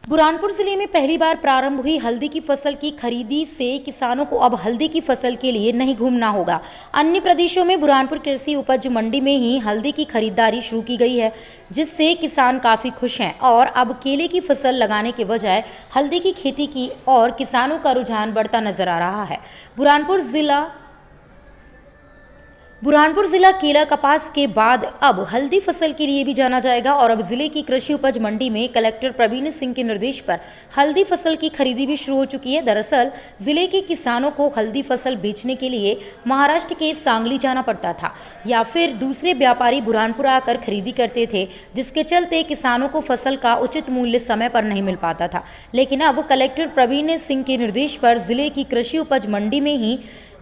बुरहानपुर जिले में पहली बार प्रारंभ हुई हल्दी की फसल की खरीदी से किसानों को अब हल्दी की फसल के लिए नहीं घूमना होगा। अन्य प्रदेशों में बुरहानपुर कृषि उपज मंडी में ही हल्दी की खरीदारी शुरू की गई है, जिससे किसान काफ़ी खुश हैं और अब केले की फसल लगाने के बजाय हल्दी की खेती की और किसानों का रुझान बढ़ता नजर आ रहा है। बुरहानपुर जिला केला कपास के बाद अब हल्दी फसल के लिए भी जाना जाएगा और अब जिले की कृषि उपज मंडी में कलेक्टर प्रवीण सिंह के निर्देश पर हल्दी फसल की खरीदी भी शुरू हो चुकी है। दरअसल जिले के किसानों को हल्दी फसल बेचने के लिए महाराष्ट्र के सांगली जाना पड़ता था या फिर दूसरे व्यापारी बुरहानपुर आकर खरीदी करते थे, जिसके चलते किसानों को फसल का उचित मूल्य समय पर नहीं मिल पाता था। लेकिन अब कलेक्टर प्रवीण सिंह के निर्देश पर जिले की कृषि उपज मंडी में ही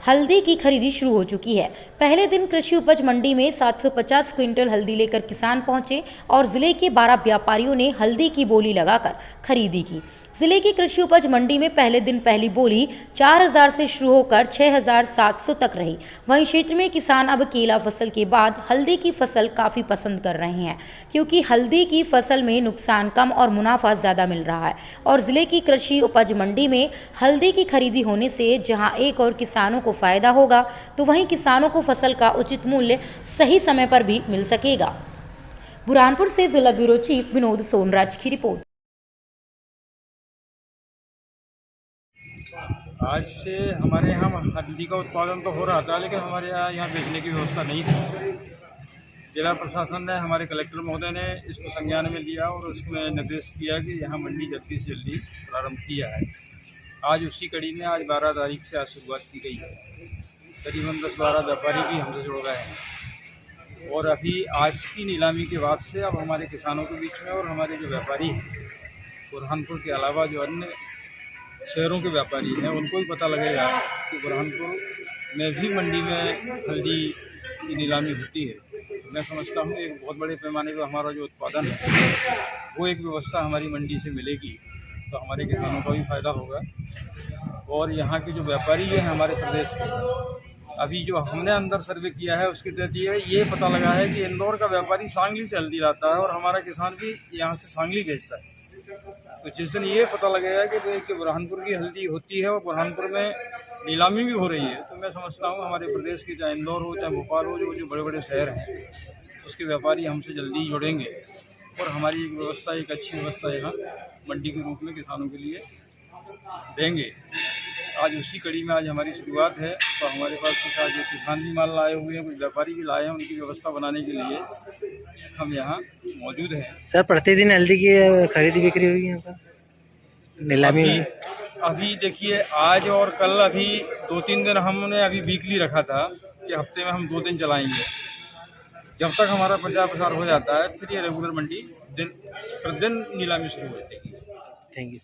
हल्दी की खरीदी शुरू हो चुकी है। पहले दिन कृषि उपज मंडी में 750 क्विंटल हल्दी लेकर किसान पहुंचे और जिले के 12 व्यापारियों ने हल्दी की बोली लगाकर खरीदी की। जिले की कृषि उपज मंडी में पहले दिन पहली बोली 4000 से शुरू होकर 6700 तक रही। वहीं क्षेत्र में किसान अब केला फसल के बाद हल्दी की फसल काफ़ी पसंद कर रहे हैं, क्योंकि हल्दी की फसल में नुकसान कम और मुनाफा ज़्यादा मिल रहा है। और जिले की कृषि उपज मंडी में हल्दी की खरीदी होने से जहां एक और किसानों को फायदा होगा, तो वहीं किसानों को फसल का उचित मूल्य सही समय पर भी मिल सकेगा। बुरहानपुर से जिला ब्यूरो चीफ विनोद सोनराज की रिपोर्ट। आज से हमारे यहाँ हल्दी का उत्पादन तो हो रहा था, लेकिन हमारे यहाँ बेचने की व्यवस्था नहीं थी। जिला प्रशासन ने, हमारे कलेक्टर महोदय ने इसको संज्ञान में लिया और उसमें निर्देश किया कि यहाँ मंडी जल्दी से जल्दी प्रारंभ किया है। आज उसी कड़ी में आज 12 तारीख से आज शुरुआत की गई है। करीबन 10-12 व्यापारी भी हमसे जुड़ गए हैं और अभी आज की नीलामी के बाद से अब हमारे किसानों के बीच में और हमारे जो व्यापारी हैं बुरहानपुर के अलावा जो अन्य शहरों के व्यापारी हैं, उनको भी पता लगेगा कि बुरहानपुर में भी मंडी में हल्दी की नीलामी होती है। मैं समझता हूँ एक बहुत बड़े पैमाने पर हमारा जो उत्पादन है वो एक व्यवस्था हमारी मंडी से मिलेगी, तो हमारे किसानों का भी फायदा होगा। और यहाँ के जो व्यापारी हैं हमारे प्रदेश के, अभी जो हमने अंदर सर्वे किया है उसके तहत ये पता लगा है कि इंदौर का व्यापारी सांगली से हल्दी लाता है और हमारा किसान भी यहाँ से सांगली भेजता है। तो जिस दिन ये पता लगेगा कि बुरहानपुर की हल्दी होती है और बुरहानपुर में नीलामी भी हो रही है, तो मैं समझता हूँ हमारे प्रदेश के, चाहे इंदौर हो चाहे भोपाल हो, जो बड़े बड़े शहर हैं उसके व्यापारी हमसे जल्दी जुड़ेंगे और हमारी एक व्यवस्था, एक अच्छी व्यवस्था यहाँ मंडी के रूप में किसानों के लिए देंगे। आज उसी कड़ी में आज हमारी शुरुआत है। तो हमारे पास कुछ आज किसान भी माल लाए हुए हैं, कुछ व्यापारी भी लाए हैं, उनकी व्यवस्था बनाने के लिए हम यहाँ मौजूद हैं। सर, प्रतिदिन हल्दी की खरीदी बिक्री होगी यहाँ पर नीलामी में? अभी देखिए, आज और कल अभी 2-3 दिन हमने अभी वीकली रखा था कि हफ्ते में हम 2 दिन चलाएंगे। जब तक हमारा प्रचार प्रसार हो जाता है फिर ये रेगुलर मंडी दिन प्रतिदिन नीलामी शुरू हो जाएगी। Thank you.